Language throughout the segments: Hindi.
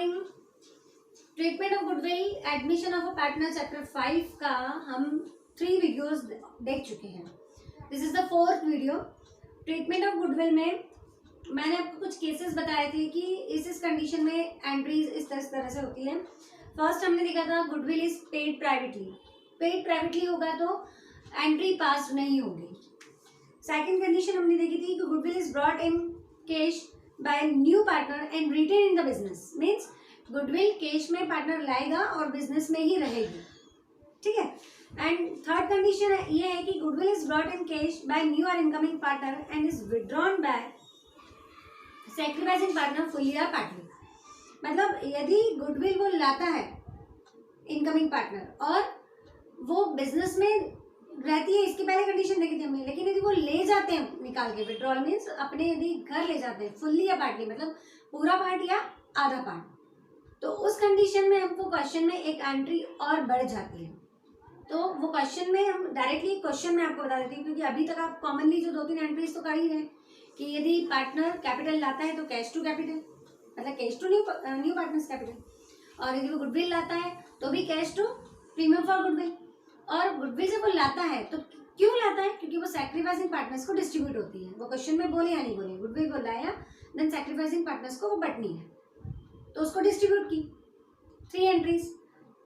Morning. Treatment of goodwill, admission of a partner, chapter 5 का हम 3 वीडियोस देख चुके हैं। This is the 4th video. Treatment of goodwill में मैंने आपको कुछ केसेस बताए थे कि इस कंडीशन में एंट्रीज इस तरह से होती है। फर्स्ट हमने देखा था goodwill is paid privately. Paid privately होगा तो एंट्री पास नहीं होगी। सेकंड कंडीशन हमने देखी थी कि goodwill is brought in cash by new partner and retained in the business. Means goodwill cash में पार्टनर लाएगा और बिजनेस में ही रहेगी। ठीक है। एंड थर्ड कंडीशन ये है कि goodwill is brought in cash by new और incoming partner and is withdrawn by sacrificing partner fully या पार्टली। मतलब यदि गुडविल वो लाता है इनकमिंग पार्टनर और वो बिजनेस में रहती है, इसकी पहले कंडीशन देखी थी हमने, लेकिन यदि वो ले जाते हैं निकाल के, विड्रॉल मीन्स अपने यदि घर ले जाते हैं फुल्ली या पार्टली, मतलब पूरा पार्ट या आधा पार्ट, तो उस कंडीशन में हमको क्वेश्चन में एक एंट्री और बढ़ जाती है। तो वो क्वेश्चन में हम डायरेक्टली क्वेश्चन में आपको बता देती हूँ, क्योंकि अभी तक आप कॉमनली जो 2-3 एंट्रीज तो कर ही रहे कि यदि पार्टनर कैपिटल लाता है तो कैश टू कैपिटल, मतलब cash to new partners capital, और यदि वो गुडविल लाता है तो भी cash to premium for goodwill. और गुडविल जब वो लाता है तो क्यों लाता है? क्योंकि वो सैक्रिफाइसिंग पार्टनर्स को डिस्ट्रीब्यूट होती है। वो क्वेश्चन में बोले या नहीं बोले, गुडविल वो लाया देन सैक्रिफाइसिंग पार्टनर्स को वो बटनी है तो उसको डिस्ट्रीब्यूट की 3 एंट्रीज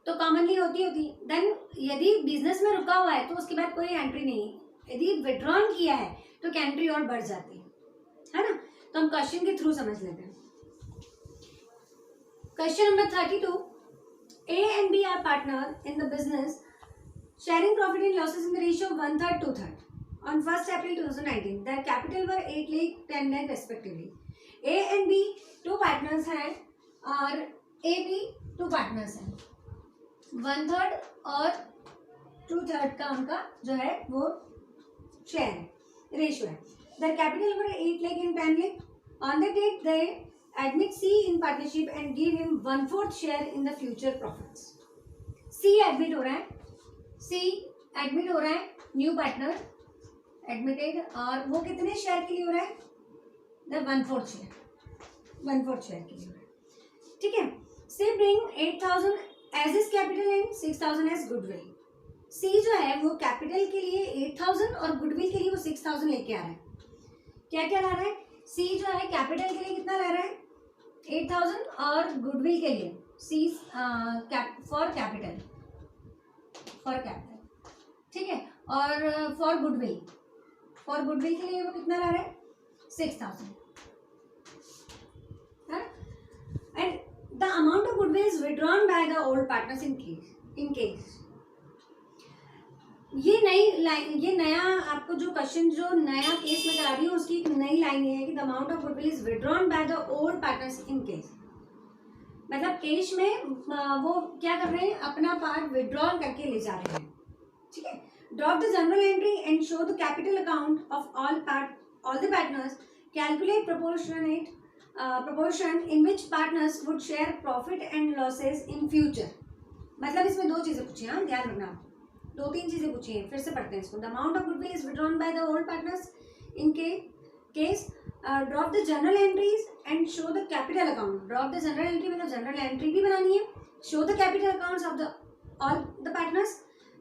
तो कॉमनली होती देन यदि बिजनेस में रुका हुआ है तो उसके बाद कोई एंट्री नहीं है। यदि विड्रॉन किया है तो एंट्री और बढ़ जाती है ना। तो हम क्वेश्चन के थ्रू समझ लेते हैं। Question number 32, A and B are partner in the business sharing profit and losses in the ratio of 1/3 2/3 on 1st April 2019. Their capital were 8 lakh 10 lakh respectively. A and B 2 partners हैं और A B 2 partners हैं। 1/3 और 2/3 का उनका जो है वो शेयर है, रेशियो है। Their capital were 8 lakh and 10 lakh. On the date they admit C in partnership and give him 1/4 share in the future profits. C admit हो रहा है, C एडमिट हो रहा है, न्यू पार्टनर एडमिटेड, और वो कितने शेयर के लिए हो रहा है? 1/4 शेयर, 1/4 शेयर के लिए हो रहा है। ठीक है। C bring 8,000 as is capital and 6,000 as goodwill. C जो है वो कैपिटल के लिए 8,000 और गुडविल के लिए वो 6,000 लेके आ रहा है। क्या क्या ला रहा है? सी जो है कैपिटल के लिए कितना ला रहा है? 8,000 और गुडविल के लिए सी फॉर कैपिटल, ठीक है। और फॉर गुडविल के लिए वो कितना ला रहा है? 6,000। And the amount of goodwill is withdrawn by the old partners in case. ये नया आपको जो क्वेश्चन जो नया केस में करा रही हूँ उसकी एक नई लाइन ये है कि the amount of goodwill is withdrawn by the old partners in case. मतलब केस में वो क्या कर रहे हैं? अपना पार्ट विड्रॉल करके ले जा रहे हैं। ठीक है। Drop the general entry and show the capital account of all the partners, calculate proportion in which partners would share profit and losses in future। मतलब इसमें 2 चीजें पूछी, हाँ ध्यान रखना, 2-3 चीजें पूछी हैं, फिर से पढ़ते हैं इसको। The amount of goodwill is withdrawn by the old partners in case, drop the general entries and show the capital account. Drop the general entry मतलब जनरल एंट्री भी बनानी है, show the capital accounts of the all the partners,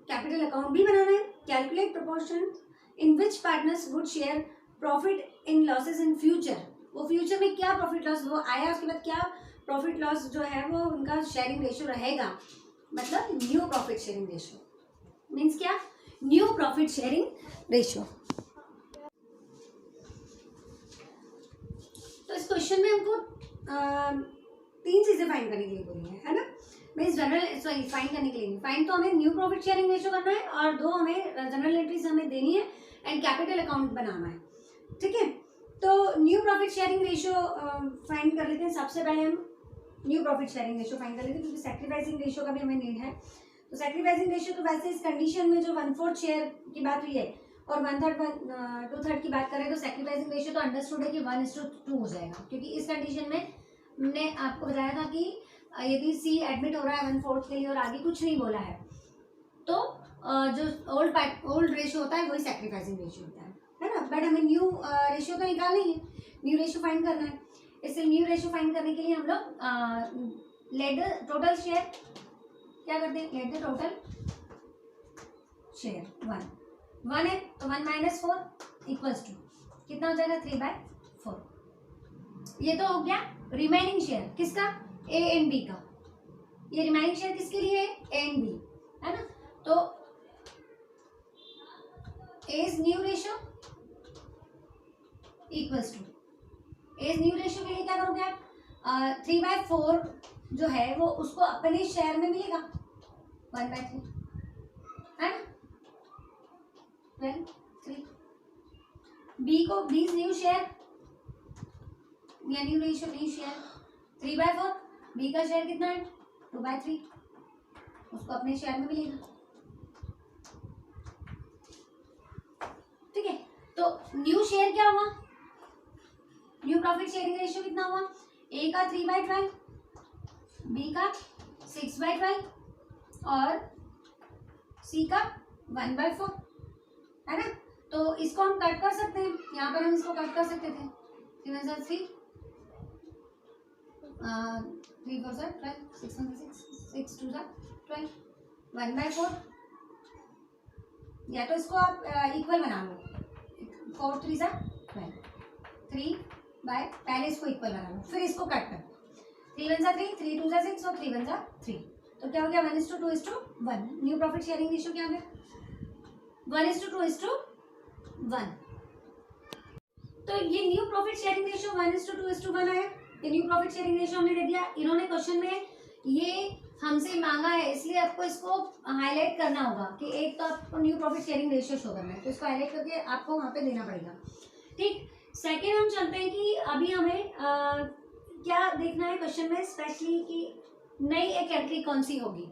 capital account भी बनाना है, calculate proportion in which partners would share profit in losses in future. वो फ्यूचर में क्या प्रॉफिट लॉस वो आया, उसके बाद क्या प्रॉफिट लॉस जो है वो उनका शेयरिंग रेशियो रहेगा, मतलब new profit sharing ratio. Means क्या? New profit sharing ratio. तो इस क्वेश्चन में हमको 3 चीजें फाइंड करने के लिए बोली है ना। मीन्स फाइंड करने के लिए फाइंड तो हमें न्यू प्रॉफिट शेयरिंग रेशियो करना है और 2 हमें जनरल एंट्रीज हमें देनी है एंड कैपिटल अकाउंट बनाना है। ठीक है। तो new profit sharing ratio find कर लेते हैं। सबसे पहले हम new profit sharing ratio find कर लेते हैं, क्योंकि सैक्रिफाइसिंग रेशियो का भी हमें नीड है। तो सैक्रिफाइसिंग रेशियो तो वैसे इस कंडीशन में जो 1/4 शेयर की बात हुई है और 1/3 2/3 की बात करें तो सैक्रिफाइसिंग रेशियो तो अंडरस्टूड है कि 1:2 हो जाएगा, क्योंकि इस कंडीशन में हमने आपको बताया था कि यदि सी एडमिट हो रहा है 1/4 के लिए और आगे कुछ नहीं बोला है तो जो ओल्ड रेशियो होता है वही सैक्रिफाइसिंग रेशियो होता है ना। बट हमें न्यू रेशियो तो निकालना ही है, न्यू रेशियो फाइंड करना है। इसलिए न्यू रेशियो फाइंड करने के लिए हम लोग लेट द टोटल शेयर, क्या करते हैं, लेट द टोटल शेयर 1 है तो 1 माइनस 4 इक्वल्स टू कितना हो जाएगा 3/4। ये तो हो गया रिमेनिंग शेयर किसका, ए एंड बी का। ये रिमेनिंग शेयर किसके लिए है, ए एंड बी, है ना। तो A's new ratio equals to, A's new ratio के लिए क्या करोगे आप, 3/4 जो है वो उसको अपने शेयर में मिलेगा 1/3, है ना, 3। बी को बीज न्यू शेयर या new ratio new share 3/4, B का शेयर कितना है 2/3, उसको अपने शेयर में मिलेगा। ठीक है, तो न्यू शेयर क्या हुआ, न्यू प्रॉफिट शेयरिंग रेशियो कितना हुआ, ए का 3/12, बी का 6/12 और सी का 1/4, है ना। तो इसको हम कट कर सकते हैं, यहाँ पर हम इसको कट कर सकते थे, 3 1 3 3 4 12 6 1 6 6 2 12 1/4, या तो इसको आप इक्वल बना लो, 4 3 12 3 बाय, पहले इसको इक्वल बना लो फिर इसको कट कर, 3 1 3 3 2 6 और 3 1 3, तो क्या हो गया 1:2:1। न्यू प्रॉफिट शेयरिंग रेशियो क्या हो गया 1:2:1। तो ये न्यू प्रॉफिट शेयरिंग रेशियो 1:2:1 है। ये न्यू प्रॉफिट शेयरिंग रेशियो हमने दे दिया, इन्होंने क्वेश्चन में ये हमसे मांगा है इसलिए आपको इसको हाईलाइट करना होगा कि एक तो आपको new profit sharing ratio show करना है, तो इसको हाईलाइट करके आपको वहाँ पे देना पड़ेगा। ठीक, सेकेंड हम चलते हैं कि अभी हमें क्या देखना है क्वेश्चन में स्पेशली कि नई एक एंट्री कौन सी होगी।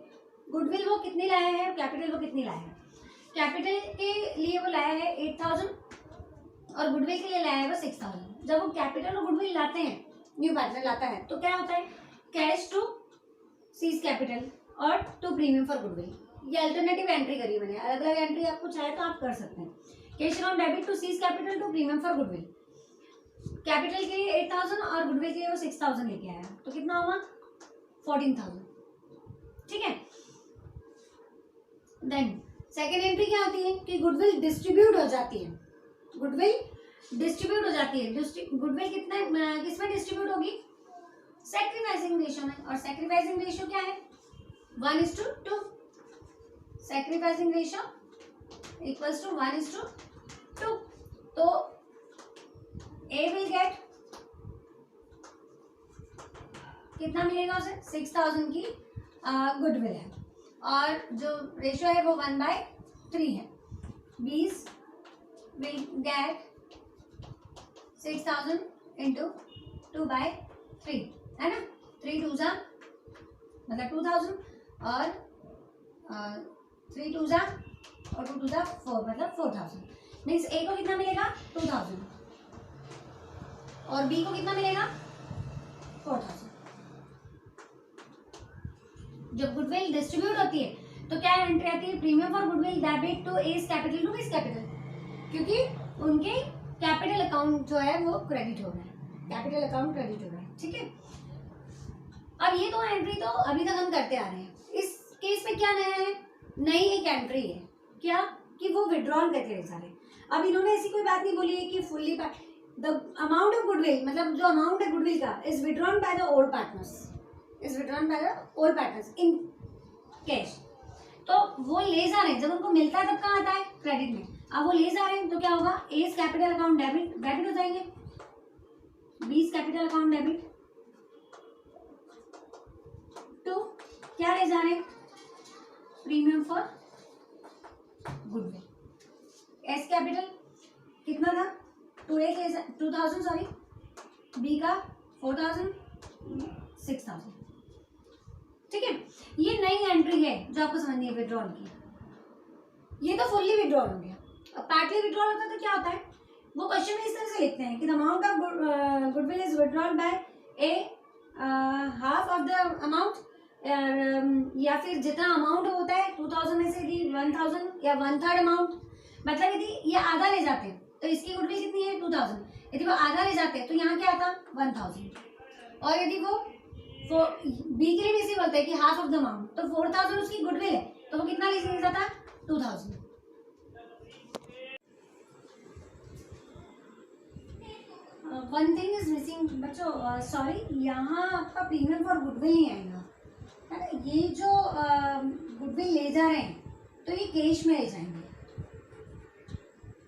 गुडविल वो कितनी लाया है, कैपिटल वो कितनी लाया है। कैपिटल के लिए वो लाया है 8000 और गुडविल के लिए लाया है वो 6000। जब वो कैपिटल और गुडविल लाते हैं, न्यू पार्टनर लाता है, तो क्या होता है, कैश टू सीज कैपिटल और टू प्रीमियम फॉर गुडविल। ये अल्टरनेटिव एंट्री करी मैंने, अलग अलग एंट्री आपको चाहे तो आप कर सकते हैं। Cash around debit to C's capital to premium for goodwill. Capital के लिए 8000 और गुडविल के लिए वो 6000 लेके आया, तो कितना हुआ 14000। ठीक है, देन सेकेंड एंट्री क्या होती है कि गुडविल डिस्ट्रीब्यूट हो जाती है, गुडविल डिस्ट्रीब्यूट हो जाती है। गुडविल कितने किसमें डिस्ट्रीब्यूट होगी, सैक्रिफाइसिंग रेशियो में, और सैक्रिफाइसिंग रेशियो क्या है 1:2। Sacrificing ratio equals to 1:2। तो ए विल गेट कितना मिलेगा उसे, 6000 की गुडविल है और जो रेशियो है वो 1/3 है। बीस विल गेट 6000 इंटू 2/3, है ना। 3 2 मतलब 2000 और 3 2 और 2 2 4 मतलब 4000। मीन्स ए को कितना मिलेगा 2000 और बी को कितना मिलेगा 4000। जब गुडविल डिस्ट्रीब्यूट होती है तो क्या एंट्री आती है, premium for goodwill debit to A's capital to B's capital, क्योंकि उनके कैपिटल अकाउंट जो है वो क्रेडिट हो रहा है, कैपिटल अकाउंट क्रेडिट हो रहा है। ठीक है, अब ये दो एंट्री तो अभी तक हम करते आ रहे हैं। इस केस में क्या नया है, नई एक एंट्री है, क्या कि वो विड्रॉल करके ले जा रहे हैं। अब इन्होंने ऐसी कोई बात नहीं बोली है कि fully the amount of goodwill, मतलब जो अमाउंट है गुडविल का is withdrawn by the old partners, is withdrawn by the old partners in cash. तो वो ले जा रहे हैं, जब उनको मिलता है तब कहाँ आता है, क्रेडिट में। अब वो ले जा रहे हैं तो क्या होगा, एज कैपिटल अकाउंट डेबिट हो जाएंगे, बीस कैपिटल अकाउंट डेबिट टू क्या ले जा रहे हैं, premium for goodwill. S capital कितना था 2000 सॉरी, बी का 4000 6000। ठीक है, ये नई एंट्री है जो आपको समझनी है विड्रॉल की। ये तो फुल्ली विड्रॉल हो गया। अब पार्टली विड्रॉल होता है तो क्या होता है, वो क्वेश्चन में इस तरह से लिखते हैं कि the amount of goodwill is withdrawal by a half of the amount, या फिर जितना अमाउंट होता है 2000 में से यदि 1000 या 1/3 अमाउंट, मतलब यदि ये आधा ले जाते हैं तो इसकी गुडविल कितनी है 2000, यदि वो आधा ले जाते हैं तो यहाँ क्या आता 1000, और यदि वो बी के लिए भी इसी बोलते हैं कि हाफ ऑफ द अमाउंट, तो 4000 उसकी गुडविल है, तो वो कितना ले सकता था, 2000। वन थिंग इज मिसिंग बच्चों, सॉरी, यहाँ आपका प्रीमियम फॉर गुडविल नहीं आएगा, है ना। ये जो गुडविल ले जा रहे हैं तो ये कैश में ले जाएंगे,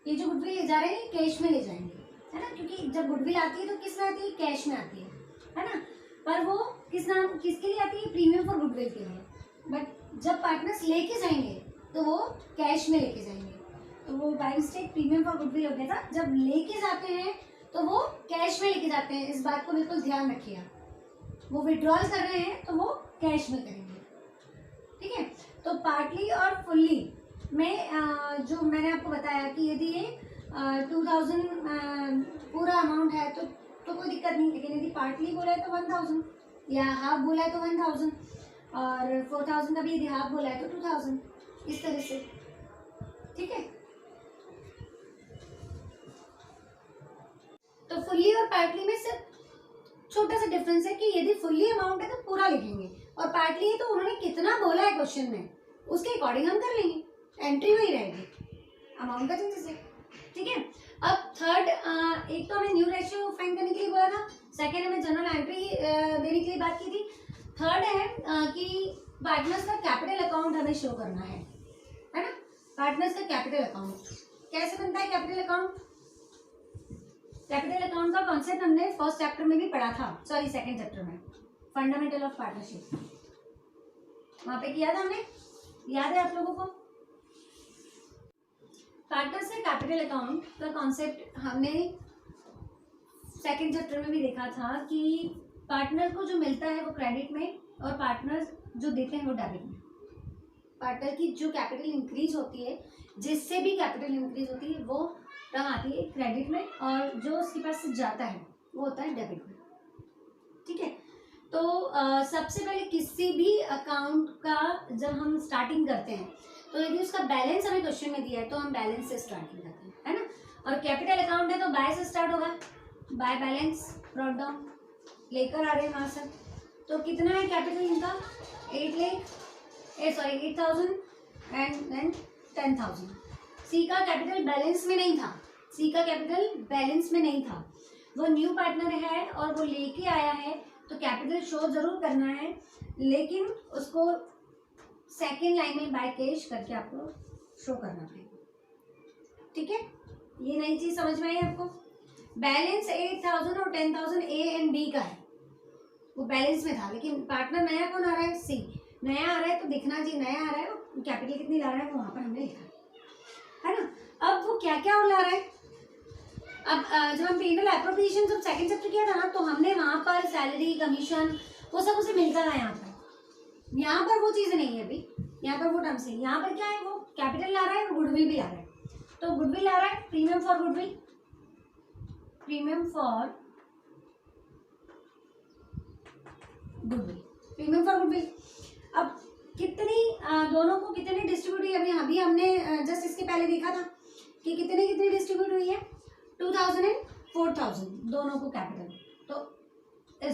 ये जो गुडविल ले जा रहे हैं कैश में ले जाएंगे, है ना, क्योंकि जब गुडविल आती है तो किस में आती है, कैश में आती है ना। पर वो किसके लिए आती है, प्रीमियम फॉर गुडविल के लिए। बट जब पार्टनर्स लेके जाएंगे तो वो कैश में लेके जाएंगे, तो वो by mistake premium for goodwill हो गया था। जब लेके जाते हैं तो वो कैश में लेके जाते हैं, इस बात को बिल्कुल ध्यान रखिएगा। वो विड्रॉल कर रहे हैं तो वो कैश में करेंगे, ठीक है। तो पार्टली और फुल्ली में जो मैंने आपको बताया कि यदि ये 2000 पूरा अमाउंट है तो कोई दिक्कत नहीं, लेकिन यदि पार्टली बोला है तो 1000 या हाफ बोला है तो 1000 और 4000 का भी यदि हाफ बोला है तो 2000, इस तरह से, ठीक है। तो फुल्ली और पार्टली में सिर्फ छोटा सा डिफरेंस है कि यदि फुल्ली अमाउंट है तो पूरा लिखेंगे और पार्टली है तो उन्होंने कितना बोला है क्वेश्चन में उसके अकॉर्डिंग हम कर लेंगे, एंट्री वही रहेगी, अमाउंट का चेंजेस है, ठीक है। अब थर्ड, एक तो हमें न्यू रेशियो फाइंड करने के लिए बोला था, सेकेंड हमें जनरल एंट्री देने के लिए बात की थी, थर्ड है कि पार्टनर्स का कैपिटल अकाउंट हमें शो करना है ना। पार्टनर्स का कैपिटल अकाउंट कैसे बनता है, कैपिटल अकाउंट, कैपिटल अकाउंट का कॉन्सेप्ट हमने फर्स्ट चैप्टर में भी पढ़ा था, सॉरी सेकंड चैप्टर में, फंडामेंटल ऑफ पार्टनरशिप, वहां पे किया था हमने, याद है आप लोगों को। पार्टनर्स का कैपिटल अकाउंट का कॉन्सेप्ट हमने सेकंड चैप्टर में भी देखा था कि पार्टनर को जो मिलता है वो क्रेडिट में और पार्टनर जो देते हैं वो डेबिट में। पार्टनर की जो कैपिटल इंक्रीज होती है, जिससे भी कैपिटल इंक्रीज होती है, वो तब आती है क्रेडिट में और जो उसके पास से जाता है वो होता है डेबिट में, ठीक है। तो सबसे पहले किसी भी अकाउंट का जब हम स्टार्टिंग करते हैं तो यदि उसका बैलेंस हमें क्वेश्चन में दिया है तो हम बैलेंस से स्टार्टिंग करते हैं, है ना। और कैपिटल अकाउंट है तो बाय से स्टार्ट होगा, बाय बैलेंस ब्रॉट डाउन लेकर आ रहे हैं वहां से। तो कितना है कैपिटल इनका, 8,000 एंड देन 10,000। सी का कैपिटल बैलेंस में नहीं था, सी का कैपिटल बैलेंस में नहीं था, वो न्यू पार्टनर है और वो लेके आया है तो कैपिटल शो जरूर करना है, लेकिन उसको सेकेंड लाइन में बाय कैश करके आपको शो करना पड़ेगा, ठीक है। ये नई चीज समझ में आई आपको। बैलेंस 8,000 और 10,000 ए एंड बी का है, वो बैलेंस में था, लेकिन पार्टनर नया कौन आ रहा है, सी नया आ रहा है तो दिखना चाहिए नया आ रहा है, कैपिटल कितनी ला रहा है वो वहां पर हमने लिखा है ना। अब वो क्या क्या और ला रहा है, अब जब हम पेनल एप्रोप्रिएशन जब सेकंड चैप्टर किया था ना तो हमने वहां पर सैलरी कमीशन वो सब उसे मिलता था, यहाँ पर वो चीज़ नहीं है अभी, यहाँ पर वो टर्म्स नहीं, यहाँ पर क्या है, वो कैपिटल ला रहा है और गुडविल भी ला रहा है। तो गुडविल ला रहा है, premium for goodwill, premium for goodwill, premium for goodwill. अब कितनी दोनों को कितने डिस्ट्रीब्यूट हुई, अभी हमने जस्ट इसके पहले देखा था कि कितने डिस्ट्रीब्यूट हुई है, 2,000 एंड 4,000 दोनों को कैपिटल, तो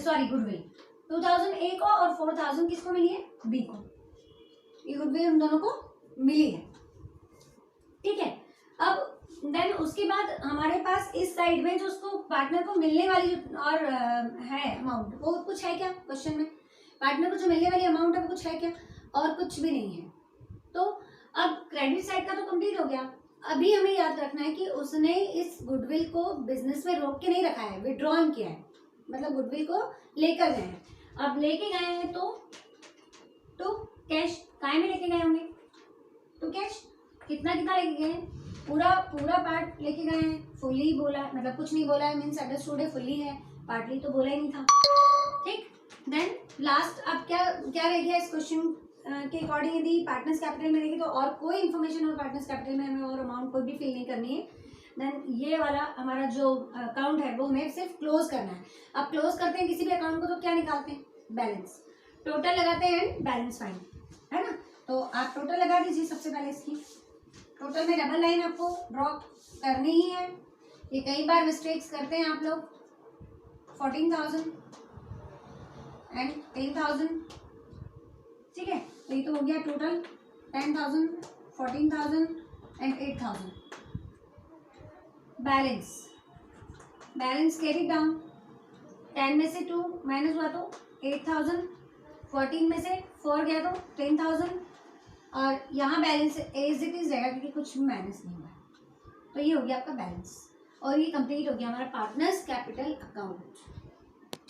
सॉरी गुडविल 2,000 ए को और 4,000 किसको मिली है, बी को, ये गुडविल उन दोनों को मिली है, ठीक है। अब देन उसके बाद हमारे पास इस साइड में जो उसको पार्टनर को मिलने वाली और है अमाउंट, वो कुछ है क्या क्वेश्चन में, पार्टनर को जो मिलने वाली अमाउंट है वो कुछ है क्या, और कुछ भी नहीं है। तो अब क्रेडिट साइड का तो कंप्लीट हो गया, अभी हमें याद रखना है कि उसने इस गुडविल को बिजनेस में रोक के नहीं रखा है, विड्रॉन किया है, मतलब गुडविल को लेकर गए हैं। अब लेके गए हैं तो कैश काय में लेके गए होंगे, तो कैश कितना लेके गए हैं, पूरा पार्ट लेके गए हैं, फुल्ली बोला मतलब कुछ नहीं बोला है, मीन्स अंडरस्टूड है, फुल्ली है, पार्टली तो बोला ही नहीं था, ठीक। देन लास्ट अब क्या रह गया इस क्वेश्चन के अकॉर्डिंग, यदि पार्टनर्स कैपिटल में रहेगी तो और कोई इन्फॉर्मेशन और पार्टनर्स कैपिटल में हमें और अमाउंट कोई भी फिल नहीं करनी है। देन ये वाला हमारा जो अकाउंट है वो हमें सिर्फ क्लोज करना है। अब क्लोज करते हैं किसी भी अकाउंट को तो क्या निकालते हैं, बैलेंस, टोटल लगाते हैं एंड बैलेंस फाइंड, है ना। तो आप टोटल लगा दीजिए सबसे पहले, इसकी टोटल में डबल लाइन आपको ड्रॉ करनी ही है, ये कई बार मिस्टेक्स करते हैं आप लोग। 14,000 एंड 10,000, ठीक है। तो ये तो हो गया total 10,000, 14,000 and 8,000। Balance carry down, 10 में से 2 माइनस हुआ तो 8,000, 14 में से 4 गया तो 10,000, और यहाँ बैलेंस एज इट इज रहेगा क्योंकि कुछ भी माइनस नहीं हुआ। तो ये हो गया आपका बैलेंस, और ये कंप्लीट हो गया हमारा पार्टनर्स कैपिटल अकाउंट।